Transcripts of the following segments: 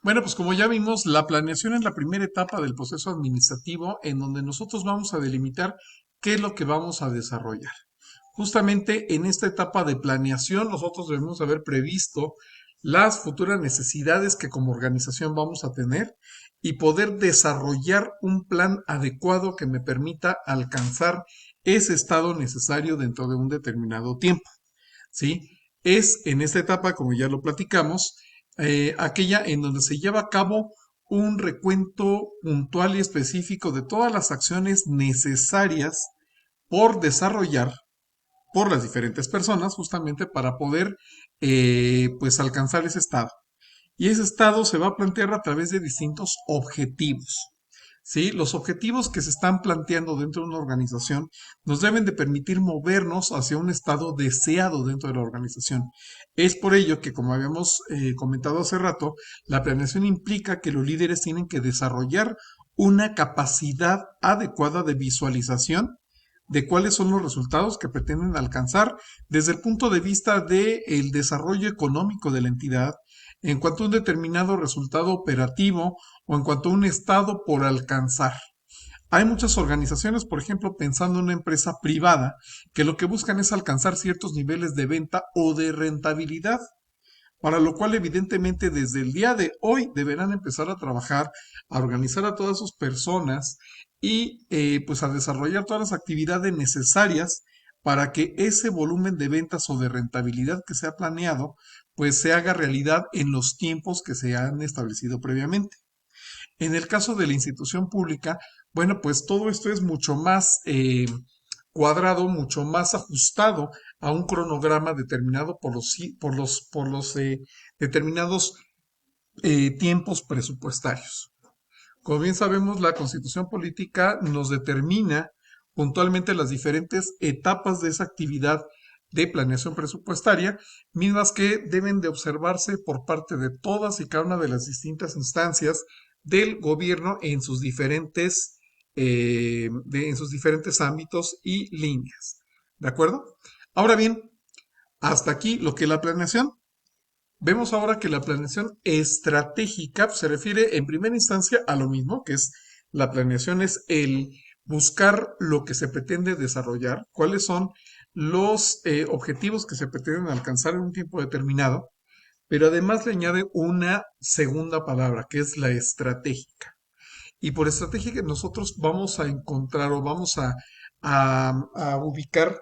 Bueno, pues como ya vimos, la planeación es la primera etapa del proceso administrativo en donde nosotros vamos a delimitar qué es lo que vamos a desarrollar. Justamente en esta etapa de planeación nosotros debemos haber previsto las futuras necesidades que como organización vamos a tener y poder desarrollar un plan adecuado que me permita alcanzar ese estado necesario dentro de un determinado tiempo. ¿Sí? Es en esta etapa, como ya lo platicamos, aquella en donde se lleva a cabo un recuento puntual y específico de todas las acciones necesarias por desarrollar por las diferentes personas justamente para poder pues alcanzar ese estado. Y ese estado se va a plantear a través de distintos objetivos. ¿Sí? Los objetivos que se están planteando dentro de una organización nos deben de permitir movernos hacia un estado deseado dentro de la organización. Es por ello que, como habíamos comentado hace rato, la planeación implica que los líderes tienen que desarrollar una capacidad adecuada de visualización de cuáles son los resultados que pretenden alcanzar desde el punto de vista del desarrollo económico de la entidad, en cuanto a un determinado resultado operativo o en cuanto a un estado por alcanzar. Hay muchas organizaciones, por ejemplo, pensando en una empresa privada, que lo que buscan es alcanzar ciertos niveles de venta o de rentabilidad, para lo cual evidentemente desde el día de hoy deberán empezar a trabajar, a organizar a todas sus personas y pues a desarrollar todas las actividades necesarias para que ese volumen de ventas o de rentabilidad que se ha planeado pues se haga realidad en los tiempos que se han establecido previamente. En el caso de la institución pública, bueno, pues todo esto es mucho más cuadrado, mucho más ajustado a un cronograma determinado por los determinados tiempos presupuestarios. Como bien sabemos, la constitución política nos determina puntualmente las diferentes etapas de esa actividad de planeación presupuestaria, mismas que deben de observarse por parte de todas y cada una de las distintas instancias del gobierno en sus diferentes ámbitos y líneas. ¿De acuerdo? Ahora bien, hasta aquí lo que es la planeación. Vemos ahora que la planeación estratégica se refiere en primera instancia a lo mismo, que es la planeación es el buscar lo que se pretende desarrollar, cuáles son los objetivos que se pretenden alcanzar en un tiempo determinado, pero además le añade una segunda palabra, que es la estratégica. Y por estratégica nosotros vamos a encontrar o vamos a ubicar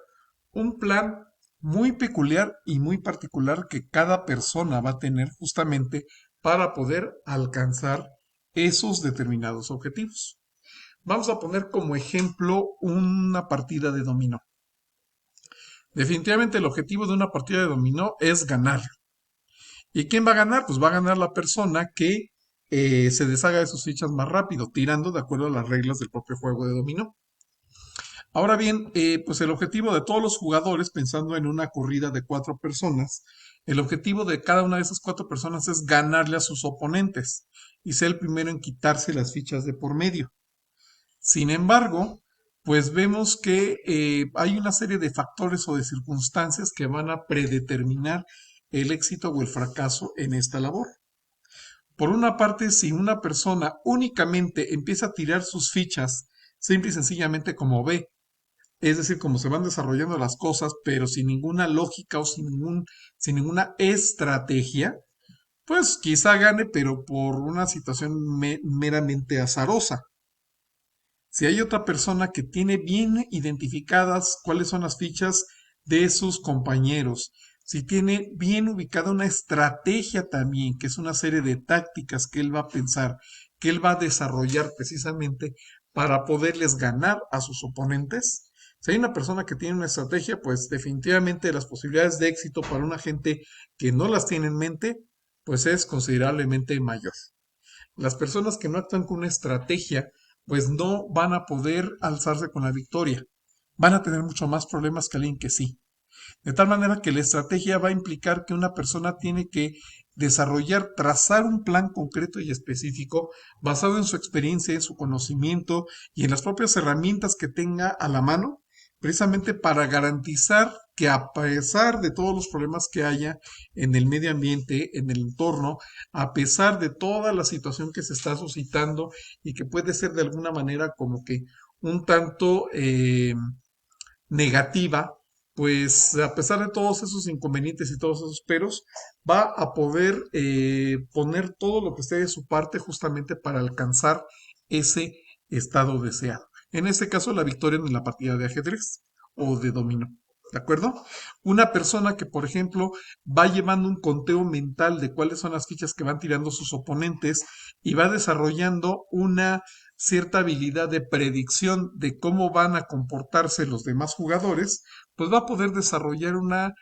un plan muy peculiar y muy particular que cada persona va a tener justamente para poder alcanzar esos determinados objetivos. Vamos a poner como ejemplo una partida de dominó. Definitivamente el objetivo de una partida de dominó es ganar. ¿Y quién va a ganar? Pues va a ganar la persona que se deshaga de sus fichas más rápido, tirando de acuerdo a las reglas del propio juego de dominó. Ahora bien, pues el objetivo de todos los jugadores, pensando en una corrida de 4 personas, el objetivo de cada una de esas 4 personas es ganarle a sus oponentes y ser el primero en quitarse las fichas de por medio. Sin embargo, pues vemos que hay una serie de factores o de circunstancias que van a predeterminar el éxito o el fracaso en esta labor. Por una parte, si una persona únicamente empieza a tirar sus fichas simple y sencillamente como ve, es decir, como se van desarrollando las cosas, pero sin ninguna lógica o sin ninguna estrategia, pues quizá gane, pero por una situación meramente azarosa. Si hay otra persona que tiene bien identificadas cuáles son las fichas de sus compañeros, si tiene bien ubicada una estrategia también, que es una serie de tácticas que él va a pensar, que él va a desarrollar precisamente para poderles ganar a sus oponentes. Si hay una persona que tiene una estrategia, pues definitivamente las posibilidades de éxito para una gente que no las tiene en mente, pues es considerablemente mayor. Las personas que no actúan con una estrategia, pues no van a poder alzarse con la victoria. Van a tener mucho más problemas que alguien que sí. De tal manera que la estrategia va a implicar que una persona tiene que desarrollar, trazar un plan concreto y específico basado en su experiencia, en su conocimiento y en las propias herramientas que tenga a la mano, precisamente para garantizar que a pesar de todos los problemas que haya en el medio ambiente, en el entorno, a pesar de toda la situación que se está suscitando y que puede ser de alguna manera como que un tanto negativa, pues a pesar de todos esos inconvenientes y todos esos peros, va a poder poner todo lo que esté de su parte justamente para alcanzar ese estado deseado. En este caso, la victoria en la partida de ajedrez o de dominó. ¿De acuerdo? Una persona que, por ejemplo, va llevando un conteo mental de cuáles son las fichas que van tirando sus oponentes y va desarrollando una cierta habilidad de predicción de cómo van a comportarse los demás jugadores, pues va a poder desarrollar una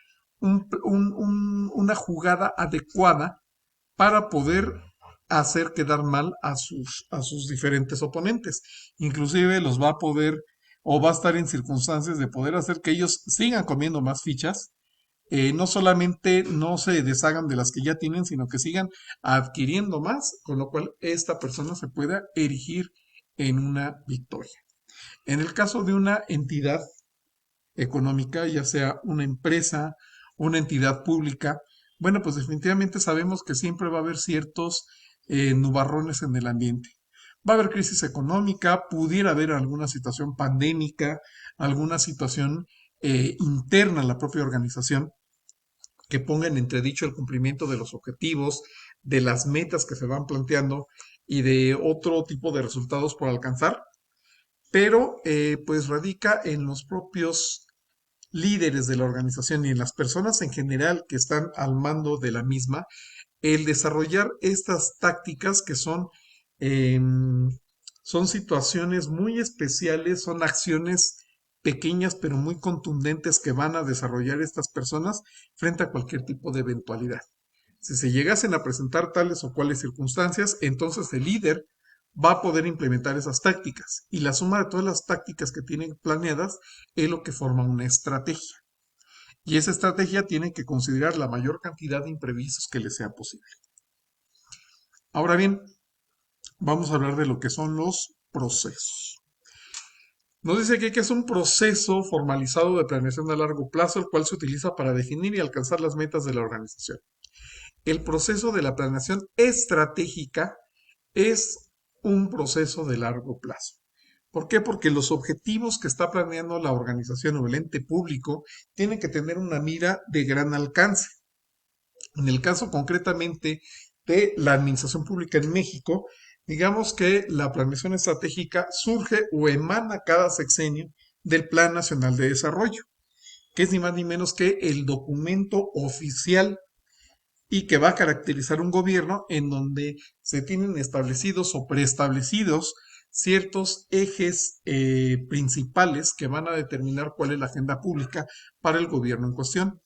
jugada adecuada para poder hacer quedar mal a sus diferentes oponentes. Inclusive los va a poder o va a estar en circunstancias de poder hacer que ellos sigan comiendo más fichas, no solamente no se deshagan de las que ya tienen, sino que sigan adquiriendo más, con lo cual esta persona se pueda erigir en una victoria. En el caso de una entidad económica, ya sea una empresa, una entidad pública, bueno, pues definitivamente sabemos que siempre va a haber ciertos nubarrones en el ambiente. Va a haber crisis económica, pudiera haber alguna situación pandémica, alguna situación interna a la propia organización que ponga en entredicho el cumplimiento de los objetivos, de las metas que se van planteando y de otro tipo de resultados por alcanzar, pero pues radica en los propios líderes de la organización y en las personas en general que están al mando de la misma, el desarrollar estas tácticas que son situaciones muy especiales, son acciones pequeñas pero muy contundentes que van a desarrollar estas personas frente a cualquier tipo de eventualidad. Si se llegasen a presentar tales o cuales circunstancias, entonces el líder va a poder implementar esas tácticas y la suma de todas las tácticas que tienen planeadas es lo que forma una estrategia. Y esa estrategia tiene que considerar la mayor cantidad de imprevistos que le sea posible. Ahora bien, vamos a hablar de lo que son los procesos. Nos dice aquí que es un proceso formalizado de planeación a largo plazo, el cual se utiliza para definir y alcanzar las metas de la organización. El proceso de la planeación estratégica es un proceso de largo plazo. ¿Por qué? Porque los objetivos que está planeando la organización o el ente público tienen que tener una mira de gran alcance. En el caso concretamente de la administración pública en México, digamos que la planeación estratégica surge o emana cada sexenio del Plan Nacional de Desarrollo, que es ni más ni menos que el documento oficial y que va a caracterizar un gobierno en donde se tienen establecidos o preestablecidos ciertos ejes principales que van a determinar cuál es la agenda pública para el gobierno en cuestión.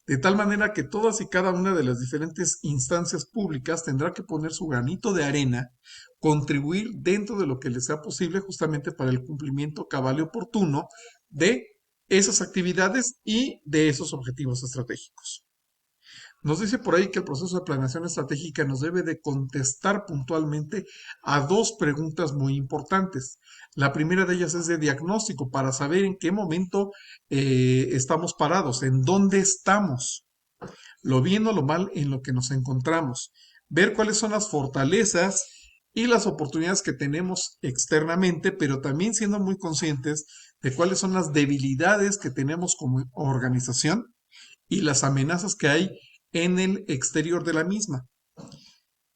De tal manera que todas y cada una de las diferentes instancias públicas tendrá que poner su granito de arena, contribuir dentro de lo que les sea posible justamente para el cumplimiento cabal y oportuno de esas actividades y de esos objetivos estratégicos. Nos dice por ahí que el proceso de planeación estratégica nos debe de contestar puntualmente a dos preguntas muy importantes. La primera de ellas es de diagnóstico para saber en qué momento estamos parados, en dónde estamos, lo bien o lo mal en lo que nos encontramos, ver cuáles son las fortalezas y las oportunidades que tenemos externamente, pero también siendo muy conscientes de cuáles son las debilidades que tenemos como organización y las amenazas que hay en el exterior de la misma.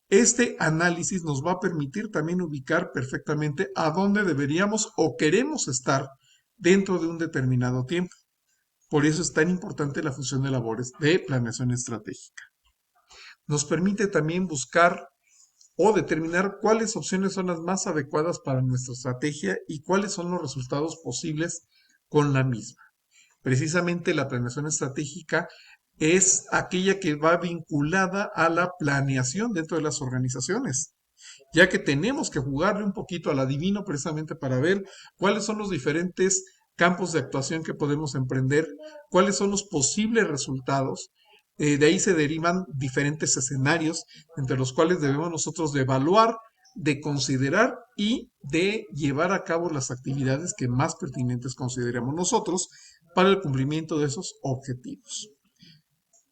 Este análisis nos va a permitir también ubicar perfectamente a dónde deberíamos o queremos estar dentro de un determinado tiempo. Por eso es tan importante la fusión de labores de planeación estratégica. Nos permite también buscar o determinar cuáles opciones son las más adecuadas para nuestra estrategia y cuáles son los resultados posibles con la misma. Precisamente la planeación estratégica es aquella que va vinculada a la planeación dentro de las organizaciones, ya que tenemos que jugarle un poquito al adivino precisamente para ver cuáles son los diferentes campos de actuación que podemos emprender, cuáles son los posibles resultados. De ahí se derivan diferentes escenarios entre los cuales debemos nosotros de evaluar, de considerar y de llevar a cabo las actividades que más pertinentes consideramos nosotros para el cumplimiento de esos objetivos.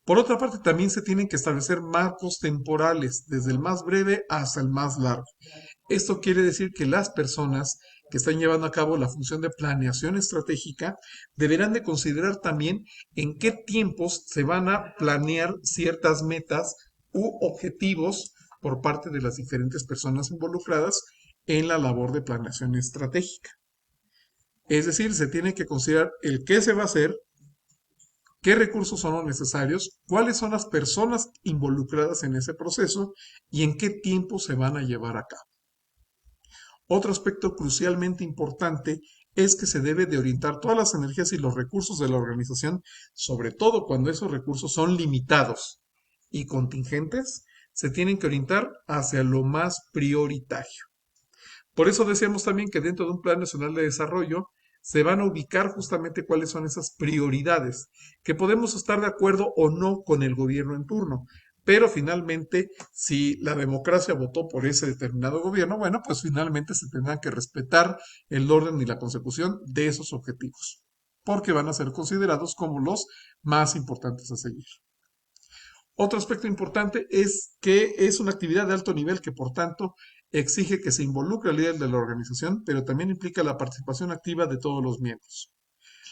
Por otra parte, también se tienen que establecer marcos temporales, desde el más breve hasta el más largo. Esto quiere decir que las personas que están llevando a cabo la función de planeación estratégica deberán de considerar también en qué tiempos se van a planear ciertas metas u objetivos por parte de las diferentes personas involucradas en la labor de planeación estratégica. Es decir, se tiene que considerar el qué se va a hacer, qué recursos son los necesarios, cuáles son las personas involucradas en ese proceso y en qué tiempo se van a llevar a cabo. Otro aspecto crucialmente importante es que se debe de orientar todas las energías y los recursos de la organización, sobre todo cuando esos recursos son limitados y contingentes, se tienen que orientar hacia lo más prioritario. Por eso decíamos también que dentro de un Plan Nacional de Desarrollo se van a ubicar justamente cuáles son esas prioridades, que podemos estar de acuerdo o no con el gobierno en turno, pero finalmente, si la democracia votó por ese determinado gobierno, bueno, pues finalmente se tendrán que respetar el orden y la consecución de esos objetivos, porque van a ser considerados como los más importantes a seguir. Otro aspecto importante es que es una actividad de alto nivel que, por tanto, exige que se involucre al líder de la organización, pero también implica la participación activa de todos los miembros.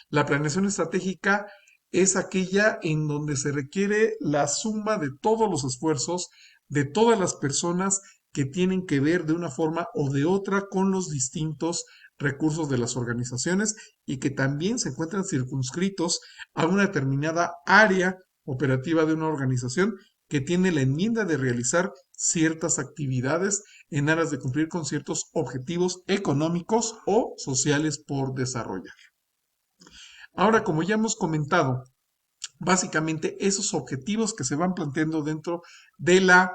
La planeación estratégica es aquella en donde se requiere la suma de todos los esfuerzos de todas las personas que tienen que ver de una forma o de otra con los distintos recursos de las organizaciones y que también se encuentran circunscritos a una determinada área operativa de una organización que tiene la enmienda de realizar ciertas actividades en aras de cumplir con ciertos objetivos económicos o sociales por desarrollar. Ahora, como ya hemos comentado, básicamente esos objetivos que se van planteando dentro de la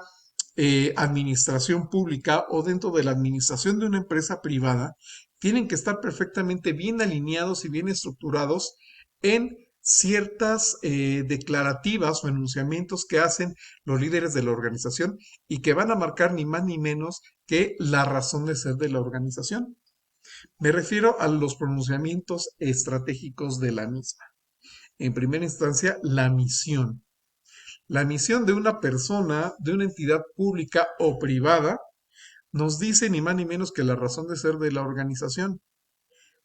administración pública o dentro de la administración de una empresa privada tienen que estar perfectamente bien alineados y bien estructurados en ciertas declarativas o enunciamientos que hacen los líderes de la organización y que van a marcar ni más ni menos que la razón de ser de la organización. Me refiero a los pronunciamientos estratégicos de la misma. En primera instancia, la misión. La misión de una persona, de una entidad pública o privada, nos dice ni más ni menos que la razón de ser de la organización.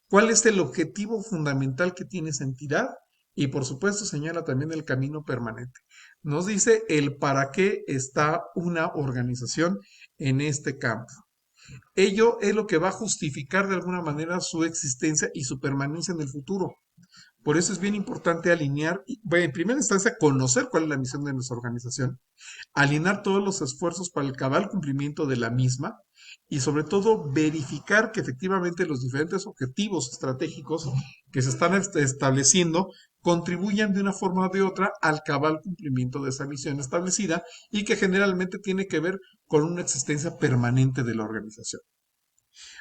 ¿Cuál es el objetivo fundamental que tiene esa entidad? Y por supuesto señala también el camino permanente. Nos dice el para qué está una organización en este campo. Ello es lo que va a justificar de alguna manera su existencia y su permanencia en el futuro. Por eso es bien importante alinear, bueno, en primera instancia, conocer cuál es la misión de nuestra organización, alinear todos los esfuerzos para el cabal cumplimiento de la misma y sobre todo verificar que efectivamente los diferentes objetivos estratégicos que se están estableciendo contribuyan de una forma o de otra al cabal cumplimiento de esa misión establecida y que generalmente tiene que ver con una existencia permanente de la organización.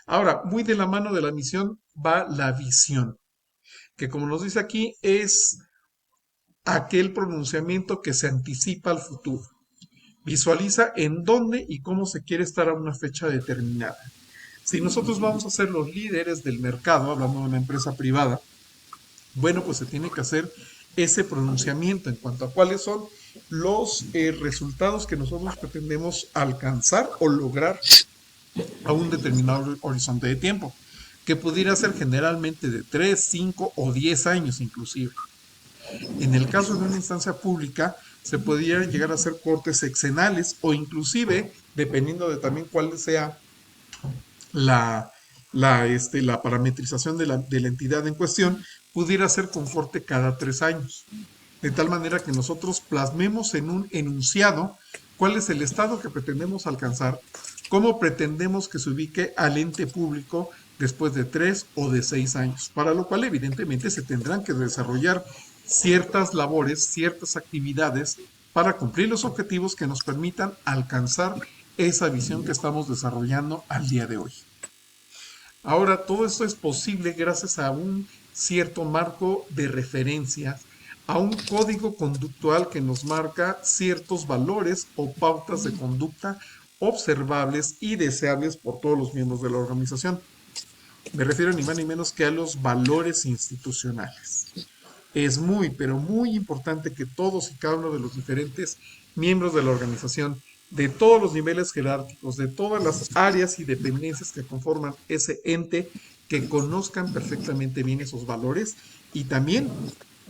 Ahora, muy de la mano de la misión va la visión, que como nos dice aquí es aquel pronunciamiento que se anticipa al futuro. Visualiza en dónde y cómo se quiere estar a una fecha determinada. Si nosotros vamos a ser los líderes del mercado, hablando de una empresa privada, bueno, pues se tiene que hacer ese pronunciamiento en cuanto a cuáles son los resultados que nosotros pretendemos alcanzar o lograr a un determinado horizonte de tiempo, que pudiera ser generalmente de 3, 5 o 10 años inclusive. En el caso de una instancia pública, se podrían llegar a hacer cortes sexenales o inclusive, dependiendo de también cuál sea la parametrización de la entidad en cuestión, pudiera ser con corte cada 3 años. De tal manera que nosotros plasmemos en un enunciado cuál es el estado que pretendemos alcanzar, cómo pretendemos que se ubique al ente público después de 3 o de 6 años, para lo cual evidentemente se tendrán que desarrollar ciertas labores, ciertas actividades para cumplir los objetivos que nos permitan alcanzar esa visión que estamos desarrollando al día de hoy. Ahora, todo esto es posible gracias a un cierto marco de referencias, a un código conductual que nos marca ciertos valores o pautas de conducta observables y deseables por todos los miembros de la organización. Me refiero ni más ni menos que a los valores institucionales. Es muy, pero muy importante que todos y cada uno de los diferentes miembros de la organización, de todos los niveles jerárquicos, de todas las áreas y dependencias que conforman ese ente, que conozcan perfectamente bien esos valores. Y también,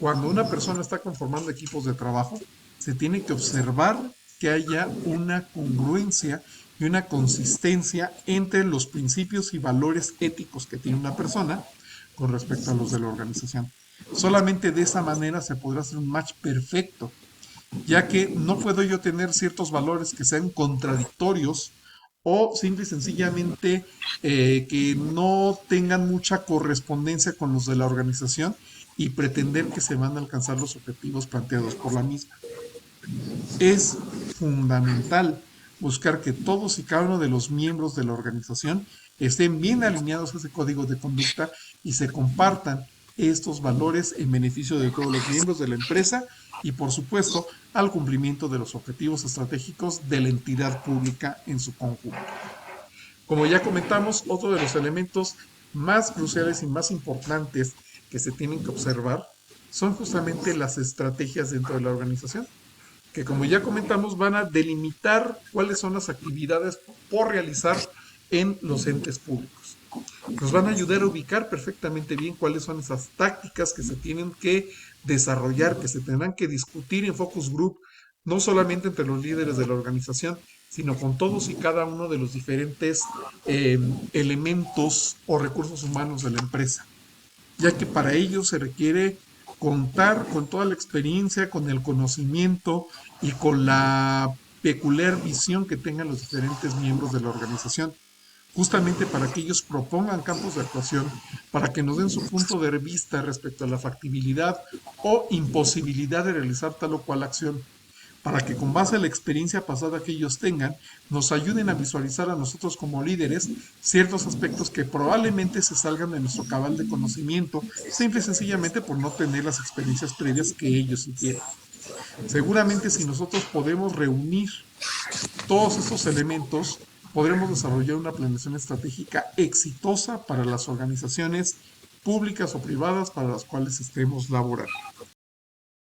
cuando una persona está conformando equipos de trabajo, se tiene que observar que haya una congruencia y una consistencia entre los principios y valores éticos que tiene una persona con respecto a los de la organización. Solamente de esa manera se podrá hacer un match perfecto, ya que no puedo yo tener ciertos valores que sean contradictorios o simple y sencillamente que no tengan mucha correspondencia con los de la organización y pretender que se van a alcanzar los objetivos planteados por la misma. Es fundamental buscar que todos y cada uno de los miembros de la organización estén bien alineados a ese código de conducta y se compartan estos valores en beneficio de todos los miembros de la empresa y, por supuesto, al cumplimiento de los objetivos estratégicos de la entidad pública en su conjunto. Como ya comentamos, otro de los elementos más cruciales y más importantes que se tienen que observar son justamente las estrategias dentro de la organización, que como ya comentamos van a delimitar cuáles son las actividades por realizar en los entes públicos. Nos van a ayudar a ubicar perfectamente bien cuáles son esas tácticas que se tienen que desarrollar, que se tendrán que discutir en focus group, no solamente entre los líderes de la organización, sino con todos y cada uno de los diferentes elementos o recursos humanos de la empresa, ya que para ello se requiere contar con toda la experiencia, con el conocimiento y con la peculiar visión que tengan los diferentes miembros de la organización, justamente para que ellos propongan campos de actuación, para que nos den su punto de vista respecto a la factibilidad o imposibilidad de realizar tal o cual acción, para que con base a la experiencia pasada que ellos tengan, nos ayuden a visualizar a nosotros como líderes ciertos aspectos que probablemente se salgan de nuestro cabal de conocimiento, simple y sencillamente por no tener las experiencias previas que ellos sí tienen. Seguramente si nosotros podemos reunir todos estos elementos, podremos desarrollar una planeación estratégica exitosa para las organizaciones públicas o privadas para las cuales estemos laborando.